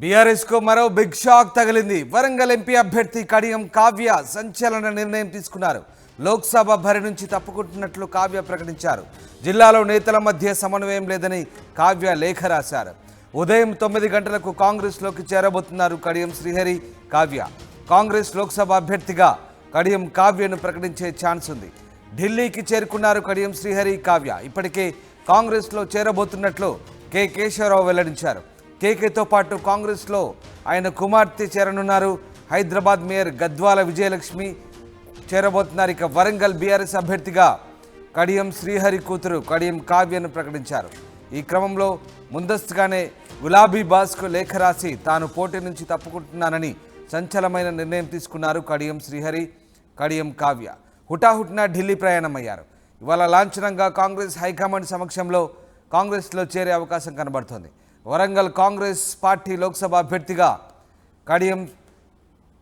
BRS కు మరో big shock తగిలింది. వరంగల్ ఎంపీ అభ్యర్థి కడియం కావ్య సంచలన నిర్ణయం తీసుకున్నారు. లోక్సభ బరి నుంచి తప్పుకుంటున్నట్లు కావ్య ప్రకటించారు. జిల్లాలో నేతల మధ్య సమన్వయం లేదని కావ్య లేఖ రాశారు. ఉదయం 9 గంటలకు కాంగ్రెస్లోకి చేరబోతున్నారు కడియం శ్రీహరి కావ్య. కాంగ్రెస్ లోక్సభ అభ్యర్థిగా కడియం కావ్యను ప్రకటించే ఛాన్స్ ఉంది. ఢిల్లీకి చేరుకున్నారు కడియం శ్రీహరి కావ్య. ఇప్పటికే కాంగ్రెస్లో చేరబోతున్నట్లు కె కేశవరావు వెల్లడించారు. కేకేతో పాటు కాంగ్రెస్లో ఆయన కుమార్తె చేరనున్నారు. హైదరాబాద్ మేయర్ గద్వాల విజయలక్ష్మి చేరబోతున్నారు. ఇక వరంగల్ బీఆర్ఎస్ అభ్యర్థిగా కడియం శ్రీహరి కూతురు కడియం కావ్యను ప్రకటించారు. ఈ క్రమంలో ముందస్తుగానే గులాబీ బాస్కు లేఖ రాసి తాను పోటీ నుంచి తప్పుకుంటున్నానని సంచలనమైన నిర్ణయం తీసుకున్నారు కడియం శ్రీహరి కడియం కావ్య. హుటాహుటిన ఢిల్లీ ప్రయాణమయ్యారు. ఇవాళ లాంఛనంగా కాంగ్రెస్ హైకమాండ్ సమక్షంలో కాంగ్రెస్లో చేరే అవకాశం కనబడుతోంది. వరంగల్ కాంగ్రెస్ పార్టీ లోక్సభ అభ్యర్థిగా కడియం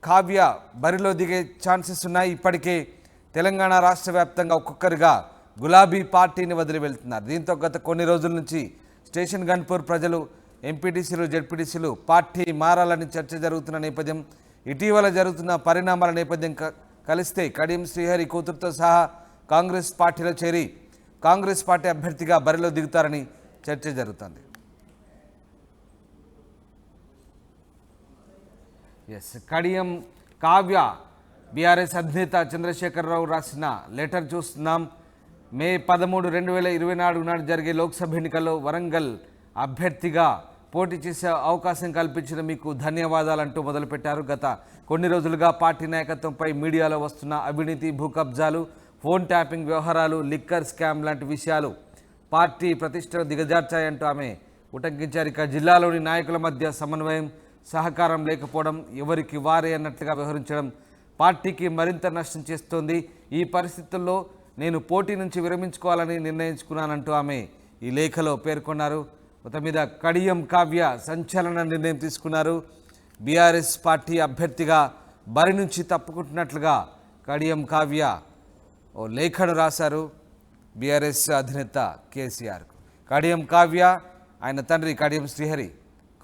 కావ్య బరిలో దిగే ఛాన్సెస్ ఉన్నాయి. ఇప్పటికే తెలంగాణ రాష్ట్ర వ్యాప్తంగా ఒక్కొక్కరిగా గులాబీ పార్టీని వదిలి వెళ్తున్నారు. దీంతో గత కొన్ని రోజుల నుంచి స్టేషన్ గన్పూర్ ప్రజలు ఎంపీటీసీలు జెడ్పీటీసీలు పార్టీ మారాలని చర్చ జరుగుతున్న నేపథ్యం, ఇటీవల జరుగుతున్న పరిణామాల నేపథ్యం కలిస్తే కడియం శ్రీహరి కూతురుతో సహా కాంగ్రెస్ పార్టీలో చేరి కాంగ్రెస్ పార్టీ అభ్యర్థిగా బరిలో దిగుతారని చర్చ జరుగుతుంది. కడియం కావ్య బీఆర్ఎస్ అధినేత చంద్రశేఖరరావు రాసిన లెటర్ చూస్తున్నాం. మే 13, 2024 నాడు జరిగే లోక్సభ ఎన్నికల్లో వరంగల్ అభ్యర్థిగా పోటీ చేసే అవకాశం కల్పించిన మీకు ధన్యవాదాలంటూ మొదలుపెట్టారు. గత కొన్ని రోజులుగా పార్టీ నాయకత్వంపై మీడియాలో వస్తున్న అవినీతి, భూ కబ్జాలు, ఫోన్ ట్యాపింగ్ వ్యవహారాలు, లిక్కర్ స్కామ్ లాంటి విషయాలు పార్టీ ప్రతిష్టను దిగజార్చాయంటూ ఆమె ఉటంకించారు. ఇక జిల్లాలోని నాయకుల మధ్య సమన్వయం, సహకారం లేకపోవడం, ఎవరికి వారే అన్నట్లుగా వ్యవహరించడం పార్టీకి మరింత నష్టం చేస్తోంది. ఈ పరిస్థితుల్లో నేను పోటీ నుంచి విరమించుకోవాలని నిర్ణయించుకున్నానంటూ ఆమె ఈ లేఖలో పేర్కొన్నారు. మొత్తం మీద కడియం కావ్య సంచలన నిర్ణయం తీసుకున్నారు. బీఆర్ఎస్ పార్టీ అభ్యర్థిగా బరి నుంచి తప్పుకుంటున్నట్లుగా కడియం కావ్య ఓ లేఖను రాశారు బీఆర్ఎస్ అధినేత కేసీఆర్కు. కడియం కావ్య ఆయన తండ్రి కడియం శ్రీహరి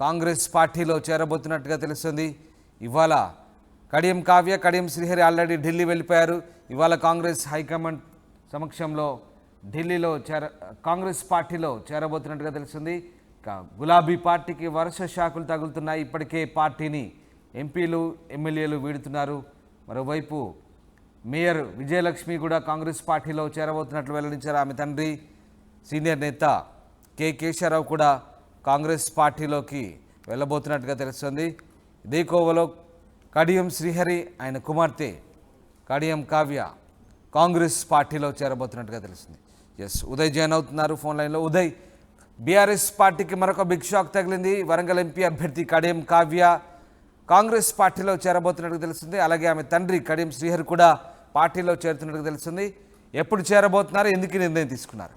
కాంగ్రెస్ పార్టీలో చేరబోతున్నట్టుగా తెలుస్తుంది. ఇవాళ కడియం కావ్య, కడియం శ్రీహరి ఆల్రెడీ ఢిల్లీ వెళ్ళిపోయారు. ఇవాళ కాంగ్రెస్ హైకమాండ్ సమక్షంలో ఢిల్లీలో కాంగ్రెస్ పార్టీలో చేరబోతున్నట్టుగా తెలుస్తుంది. గులాబీ పార్టీకి వరుస షాకులు తగులుతున్నాయి. ఇప్పటికే పార్టీని ఎంపీలు, ఎమ్మెల్యేలు వీడుతున్నారు. మరోవైపు మేయర్ విజయలక్ష్మి కూడా కాంగ్రెస్ పార్టీలో చేరబోతున్నట్లు వెల్లడించారు. ఆమె తండ్రి సీనియర్ నేత కె కేశవరావు కూడా కాంగ్రెస్ పార్టీలోకి వెళ్ళబోతున్నట్టుగా తెలుస్తుంది. ఇదే కోవలో కడియం శ్రీహరి ఆయన కుమార్తె కడియం కావ్య కాంగ్రెస్ పార్టీలో చేరబోతున్నట్టుగా తెలుస్తుంది. ఉదయ్ జాయిన్ అవుతున్నారు ఫోన్ లైన్లో. ఉదయ్, బీఆర్ఎస్ పార్టీకి మరొక బిగ్ షాక్ తగిలింది. వరంగల్ ఎంపీ అభ్యర్థి కడియం కావ్య కాంగ్రెస్ పార్టీలో చేరబోతున్నట్టుగా తెలుస్తుంది. అలాగే ఆమె తండ్రి కడియం శ్రీహరి కూడా పార్టీలో చేరుతున్నట్టుగా తెలుస్తుంది. ఎప్పుడు చేరబోతున్నారు, ఎందుకు నిర్ణయం తీసుకున్నారు?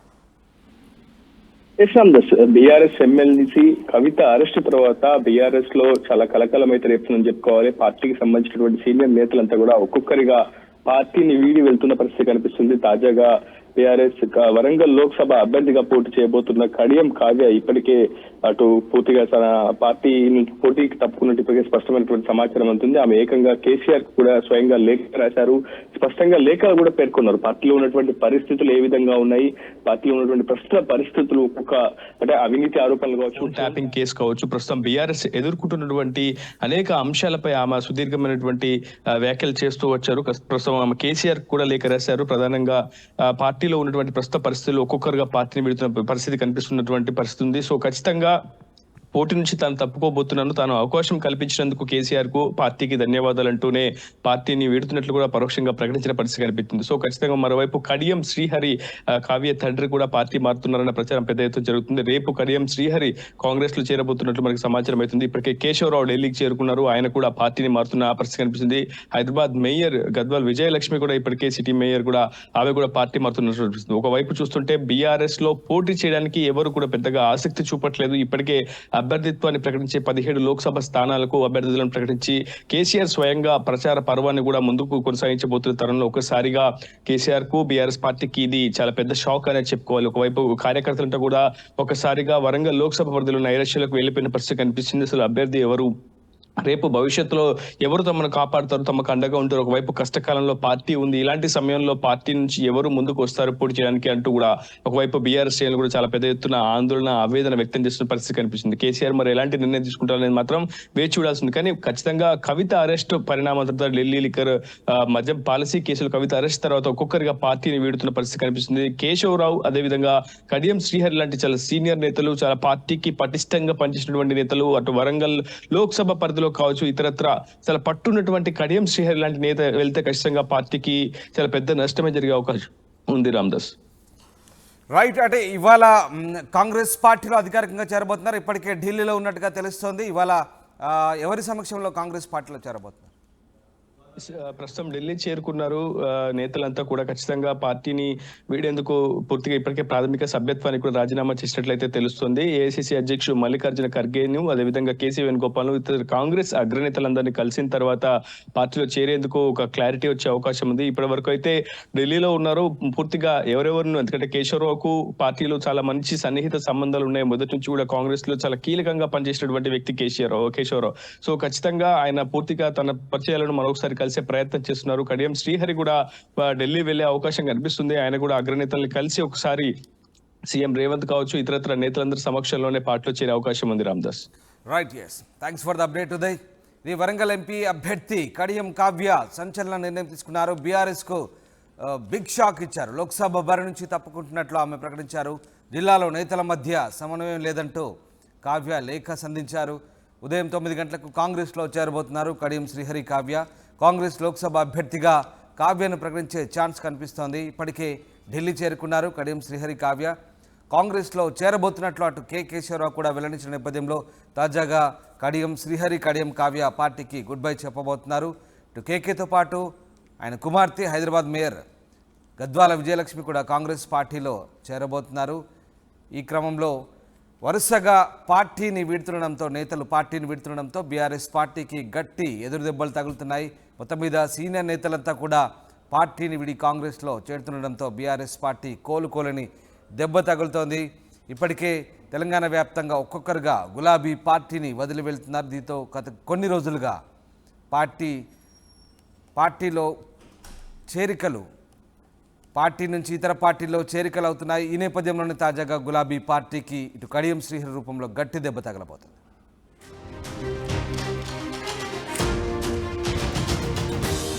బీఆర్ఎస్ ఎమ్మెల్సీ కవిత అరెస్ట్ తర్వాత బీఆర్ఎస్ లో చాలా కలకలం అయితే రేపుతుందని చెప్పుకోవాలి. పార్టీకి సంబంధించినటువంటి సీనియర్ నేతలంతా కూడా ఒక్కొక్కరిగా పార్టీని వీడి వెళ్తున్న పరిస్థితి కనిపిస్తుంది. తాజాగా బీఆర్ఎస్ వరంగల్ లోక్సభ అభ్యర్థిగా పోటీ చేయబోతున్న కడియం కావ్య ఇప్పటికే అటు పూర్తిగా తన పార్టీ పోటీకి తప్పుకున్నట్టు ఇప్పటికే స్పష్టమైనటువంటి సమాచారం ఉంటుంది. ఆమె ఏకంగా కేసీఆర్ కూడా స్వయంగా లేఖ రాశారు. స్పష్టంగా లేఖలు కూడా పేర్కొన్నారు. పార్టీలో ఉన్నటువంటి పరిస్థితులు ఏ విధంగా ఉన్నాయి, పార్టీలో ఉన్నటువంటి ప్రస్తుత పరిస్థితులు, ఒక్కొక్క అంటే అవినీతి ఆరోపణలు కావచ్చు, ట్యాపింగ్ కేసు కావచ్చు, ప్రస్తుతం బీఆర్ఎస్ ఎదుర్కొంటున్నటువంటి అనేక అంశాలపై ఆమె సుదీర్ఘమైనటువంటి వ్యాఖ్యలు చేస్తూ వచ్చారు. ప్రస్తుతం ఆమె కేసీఆర్ కూడా లేఖ రాశారు. ప్రధానంగా పార్టీలో ఉన్నటువంటి ప్రస్తుత పరిస్థితులు ఒక్కొక్కరుగా పార్టీని విడుతున్న పరిస్థితి కనిపిస్తున్నటువంటి పరిస్థితి ఉంది. సో ఖచ్చితంగా పోటీ నుంచి తాను తప్పుకోబోతున్నాను, తాను అవకాశం కల్పించినందుకు కేసీఆర్ కు పార్టీకి ధన్యవాదాలు అంటూనే పార్టీని వీడుతున్నట్లు కూడా పరోక్షంగా ప్రకటించిన పరిస్థితి కనిపిస్తుంది. సో ఖచ్చితంగా మరోవైపు కడియం శ్రీహరి కావ్య తండ్రి కూడా పార్టీ మారుతున్నారన్న ప్రచారం పెద్ద ఎత్తున జరుగుతుంది. రేపు కడియం శ్రీహరి కాంగ్రెస్ లో చేరబోతున్నట్లు మనకు సమాచారం అవుతుంది. ఇప్పటికే కేశవరావు ఢిల్లీకి చేరుకున్నారు. ఆయన కూడా పార్టీని మారుతున్న పరిస్థితి కనిపిస్తుంది. హైదరాబాద్ మేయర్ గద్వాల్ విజయలక్ష్మి కూడా ఇప్పటికే సిటీ మేయర్ కూడా ఆమె కూడా పార్టీ మారుతున్నట్లు కనిపిస్తుంది. ఒకవైపు చూస్తుంటే బీఆర్ఎస్ లో పోటీ చేయడానికి ఎవరు కూడా పెద్దగా ఆసక్తి చూపట్లేదు. ఇప్పటికే అభ్యర్థిత్వాన్ని ప్రకటించే 17 లోక్సభ స్థానాలకు అభ్యర్థులను ప్రకటించి కేసీఆర్ స్వయంగా ప్రచార పర్వాన్ని కూడా ముందుకు కొనసాగించబోతున్న తరుణంలో ఒకసారిగా కేసీఆర్ కు బీఆర్ఎస్ పార్టీకి ఇది చాలా పెద్ద షాక్ అనేది చెప్పుకోవాలి. ఒకవైపు కార్యకర్తలంతా కూడా ఒకసారిగా వరంగల్ లోక్సభ పరిధిలో నైరాశ్యాలకు వెళ్లిపోయిన పరిస్థితి కనిపిస్తుంది. అసలు అభ్యర్థి ఎవరు, రేపు భవిష్యత్తులో ఎవరు తమను కాపాడుతారు, తమకు అండగా ఉంటారు, ఒకవైపు కష్టకాలంలో పార్టీ ఉంది, ఇలాంటి సమయంలో పార్టీ నుంచి ఎవరు ముందుకు వస్తారు పోటీ చేయడానికి అంటూ కూడా ఒకవైపు బీఆర్ఎస్ శ్రేణులు కూడా చాలా పెద్ద ఎత్తున ఆందోళన ఆవేదన వ్యక్తం చేస్తున్న పరిస్థితి కనిపిస్తుంది. కేసీఆర్ మరి ఎలాంటి నిర్ణయం తీసుకుంటారనేది మాత్రం వేచి చూడాల్సింది. కానీ ఖచ్చితంగా కవిత అరెస్ట్ పరిణామం తర్వాత ఢిల్లీ లిక్కర్ మద్యం పాలసీ కేసులు కవిత అరెస్ట్ తర్వాత ఒక్కొక్కరిగా పార్టీని వీడుతున్న పరిస్థితి కనిపిస్తుంది. కేశవరావు అదేవిధంగా కడియం శ్రీహరి లాంటి చాలా సీనియర్ నేతలు, చాలా పార్టీకి పటిష్టంగా పనిచేసినటువంటి నేతలు, అటు వరంగల్ లోక్సభ పరిధిలో కావచ్చు ఇతరత్ర చాలా పట్టున్నటువంటి కడియం శ్రీహరి లాంటి నేత వెళ్తే ఖచ్చితంగా పార్టీకి చాలా పెద్ద నష్టమే జరిగే అవకాశం ఉంది. రామ్దాస్ రైట్, అంటే ఇవాళ కాంగ్రెస్ పార్టీలో అధికారికంగా చేరబోతున్నారు. ఇప్పటికే ఢిల్లీలో ఉన్నట్టుగా తెలుస్తోంది. ఇవాళ ఎవరి సమక్షంలో కాంగ్రెస్ పార్టీలో చేరబోతున్నారు? ప్రస్తుతం ఢిల్లీ చేరుకున్నారు నేతలంతా కూడా. ఖచ్చితంగా పార్టీని వీడేందుకు పూర్తిగా ఇప్పటికే ప్రాథమిక సభ్యత్వానికి కూడా రాజీనామా చేసినట్లయితే తెలుస్తుంది. ఏఐసీసీ అధ్యక్షుడు మల్లికార్జున ఖర్గేను అదేవిధంగా కేసీ వేణుగోపాల్ ఇతర కాంగ్రెస్ అగ్రనేతలందరినీ కలిసిన తర్వాత పార్టీలో చేరేందుకు ఒక క్లారిటీ వచ్చే అవకాశం ఉంది. ఇప్పటి వరకు అయితే ఢిల్లీలో ఉన్నారు. పూర్తిగా ఎవరెవరిను, ఎందుకంటే కేశవరావుకు పార్టీలో చాలా మంచి సన్నిహిత సంబంధాలు ఉన్నాయి. మొదటి నుంచి కూడా కాంగ్రెస్ లో చాలా కీలకంగా పనిచేసినటువంటి వ్యక్తి కేశవరావు. సో ఖచ్చితంగా ఆయన పూర్తిగా తన పరిచయాలను మరొకసారి కలిసే ప్రయత్నం చేస్తున్నారు. కడియం శ్రీహరి కూడా ఢిల్లీ వెళ్లే అవకాశం కనిపిస్తుంది. ఆయన కూడా అగ్రనేతల్ని కలిసి ఒకసారి సీఎం రేవంత్ కావచ్చు ఇతరత్ర నేతలందరి సమక్షంలోనే పార్టీలో చేరే అవకాశం ఉంది. Ramdas right, yes, thanks for the update Uday. ఇది వరంగల్ ఎంపీ అభ్యర్థి కడియం కావ్య సంచలన నిర్ణయం తీసుకున్నారు. బీఆర్ఎస్కు బిగ్ షాక్ ఇచ్చారు. లోక్సభ బరి నుంచి తప్పుకుంటున్నట్లు ఆమె ప్రకటించారు. జిల్లాలో నేతల మధ్య సమన్వయం లేదంటూ కావ్య లేఖ సంధించారు. ఉదయం 9 గంటలకు కాంగ్రెస్లో చేరబోతున్నారు కడియం శ్రీహరి కావ్య. కాంగ్రెస్ లోక్సభ అభ్యర్థిగా కావ్యను ప్రకటించే ఛాన్స్ కనిపిస్తోంది. ఇప్పటికే ఢిల్లీ చేరుకున్నారు కడియం శ్రీహరి కావ్య. కాంగ్రెస్లో చేరబోతున్నట్లు అటు కేశవరావు కూడా వెల్లడించిన నేపథ్యంలో తాజాగా కడియం శ్రీహరి, కడియం కావ్య పార్టీకి గుడ్ బై చెప్పబోతున్నారు. ఇటు కేకేతో పాటు ఆయన కుమార్తె హైదరాబాద్ మేయర్ గద్వాల విజయలక్ష్మి కూడా కాంగ్రెస్ పార్టీలో చేరబోతున్నారు. ఈ క్రమంలో వరుసగా నేతలు పార్టీని వీడుతుండడంతో బీఆర్ఎస్ పార్టీకి గట్టి ఎదురుదెబ్బలు తగులుతున్నాయి. మొత్తం మీద సీనియర్ నేతలంతా కూడా పార్టీని విడి కాంగ్రెస్లో చేరుతుండడంతో బీఆర్ఎస్ పార్టీ కోలుకోలేని దెబ్బ తగులుతోంది. ఇప్పటికే తెలంగాణ వ్యాప్తంగా ఒక్కొక్కరుగా గులాబీ పార్టీని వదిలి వెళ్తున్నారు. దీంతో గత కొన్ని రోజులుగా పార్టీలో చేరికలు, పార్టీ నుంచి ఇతర పార్టీల్లో చేరికలు అవుతున్నాయి. ఈ నేపథ్యంలోనే తాజాగా గులాబీ పార్టీకి ఇటు కడియం శ్రీహరి రూపంలో గట్టి దెబ్బ తగలబోతుంది.